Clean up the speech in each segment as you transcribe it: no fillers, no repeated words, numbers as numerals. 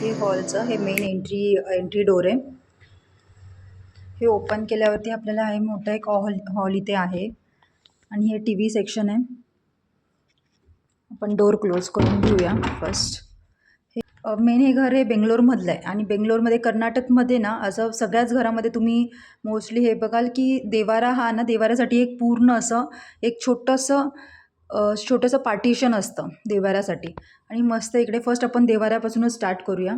हे हॉलचं हे main entry door आहे. हे ओपन केल्यावरती आपल्याला हे मोठा एक हॉल इथे आहे आणि हे टी व्ही सेक्शन आहे. आपण डोर क्लोज करून घेऊया फर्स्ट. हे मेन हे घर हे बेंगलोरमधलं आहे आणि बेंगलोरमध्ये कर्नाटकमध्ये ना असं सगळ्याच घरामध्ये तुम्ही मोस्टली हे बघाल की देवारा हा ना देवाऱ्यासाठी एक पूर्ण असं एक छोटंसं पार्टिशन असतं देवाऱ्यासाठी. आणि मस्त इकडे फर्स्ट आपण देवाऱ्यापासूनच स्टार्ट करूया.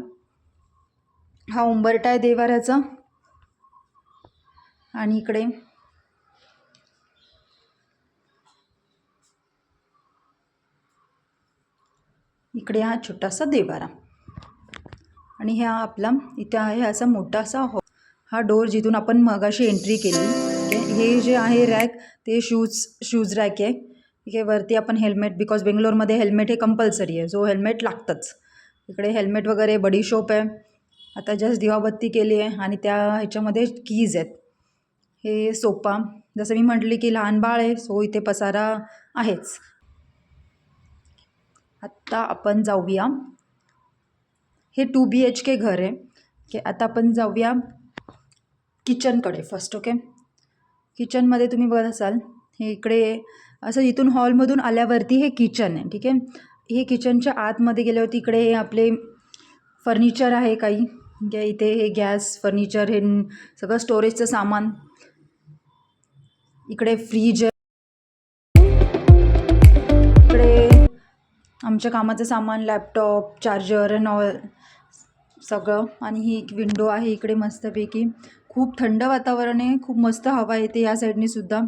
हा उंबरटा आहे देवाऱ्याचा आणि इकडे हा छोटासा देवारा आणि हा आपला इथे आहे असा मोठासा हा डोर जिथून आपण मगाशी एंट्री केली. हे जे आहे रॅक ते शूज रॅक आहे. ठीक आहे. वरती आपण हेल्मेट बिकॉज बेंगलोरमध्ये हेल्मेट हे कंपल्सरी आहे, जो हेल्मेट लागतंच. इकडे हेल्मेट वगैरे बडीशोप आहे. आता जस्ट दिवाबत्ती केली आहे आणि त्या ह्याच्यामध्ये कीज आहेत. हे सोफा जसं मी म्हटली की लहान बाळ आहे सो इथे पसारा आहेच. आत्ता आपण जाऊया. हे 2 BHK घर आहे. ओके. आता आपण जाऊया किचनकडे फर्स्ट. ओके. किचनमध्ये तुम्ही बघत असाल हे इकडे असं इथून हॉलमधून आल्यावरती हे किचन आहे. ठीक आहे. हे किचनच्या आतमध्ये गेल्यावरती इकडे हे आपले फर्निचर आहे काही. इथे हे गॅस फर्निचर हे सगळं स्टोरेजचं सामान. इकडे फ्रीज आहे. इकडे आमच्या कामाचं सामान लॅपटॉप चार्जर अँड ऑल सगळं. आणि ही एक विंडो आहे इकडे मस्तपैकी. खूप थंड वातावरण आहे, खूप मस्त हवा येते या साईडने सुद्धा.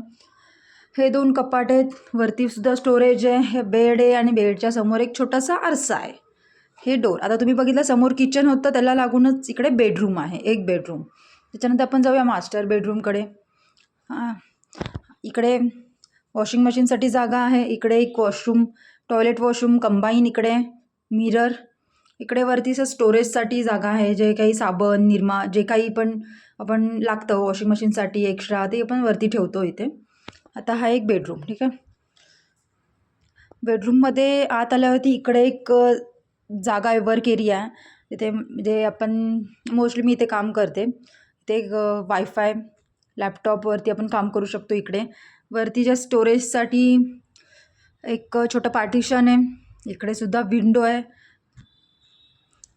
हे 2 कपाट आहेत. वरती सुद्धा स्टोरेज आहे. हे बेड आहे आणि बेडच्या समोर एक छोटासा आरसा आहे. हे डोर आता तुम्ही बघितलं समोर किचन होतं त्याला लागूनच इकडे बेडरूम आहे, एक बेडरूम. त्याच्यानंतर आपण जाऊया मास्टर बेडरूमकडे. हां इकडे वॉशिंग मशीनसाठी जागा आहे. इकडे एक वॉशरूम टॉयलेट वॉशरूम कंबाईन. इकडे मिरर. इकडे वरती असं स्टोरेजसाठी जागा आहे. जे काही साबण निरमा जे काही पण आपण लागतं वॉशिंग मशीनसाठी एक्स्ट्रा ते आपण वरती ठेवतो इथे. आता हा एक बेडरूम. ठीक आहे. बेडरूममध्ये आत आल्यावरती इकडे एक जागा आहे, वर्क एरिया आहे. तिथे म्हणजे आपण मोस्टली मी इथे काम करते. ते एक वायफाय लॅपटॉपवरती आपण काम करू शकतो. इकडे वरती ज्या स्टोरेजसाठी एक छोटं पार्टिशन आहे. इकडे सुद्धा विंडो आहे.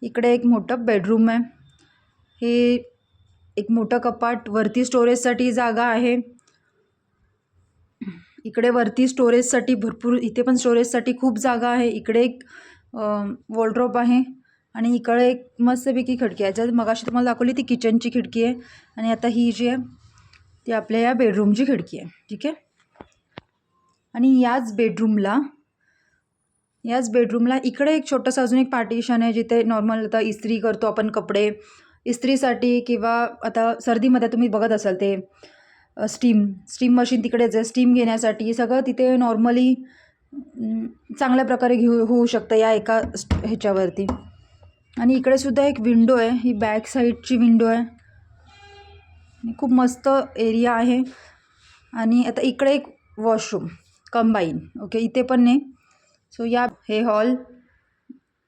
इकडे एक मोठं बेडरूम आहे. हे एक मोठं कपाट वरती स्टोरेजसाठी जागा आहे. इकडे वरती स्टोरेजसाठी भरपूर इथे पण स्टोरेजसाठी खूप जागा आहे. इकडे एक वॉर्डरोब आहे आणि इकडे एक मस्तपैकी खिडकी आहे. जर मगाशी तुम्हाला दाखवली ती किचनची खिडकी आहे आणि आता ही जी आहे ती आपल्या या बेडरूमची खिडकी आहे. ठीक आहे. आणि याच बेडरूमला इकडे एक छोटंसं अजून एक पार्टिशन आहे जिथे नॉर्मल आता इस्त्री करतो आपण कपडे इस्त्रीसाठी किंवा आता सर्दीमध्ये तुम्ही बघत असाल ते स्टीम मशीन तिकडेच आहे. स्टीम घेण्यासाठी सगळं तिथे नॉर्मली चांगल्या प्रकारे होऊ शकतं या एका ह्याच्यावरती. आणि इकडे सुद्धा एक विंडो आहे. ही बॅक साईडची विंडो आहे. खूप मस्त एरिया आहे. आणि आता इकडे एक वॉशरूम कंबाईन. ओके. इथे पण नाही. सो हे हॉल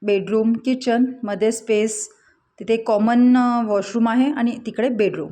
बेडरूम किचन मध्ये स्पेस तिथे कॉमन वॉशरूम आहे आणि तिकडे बेडरूम.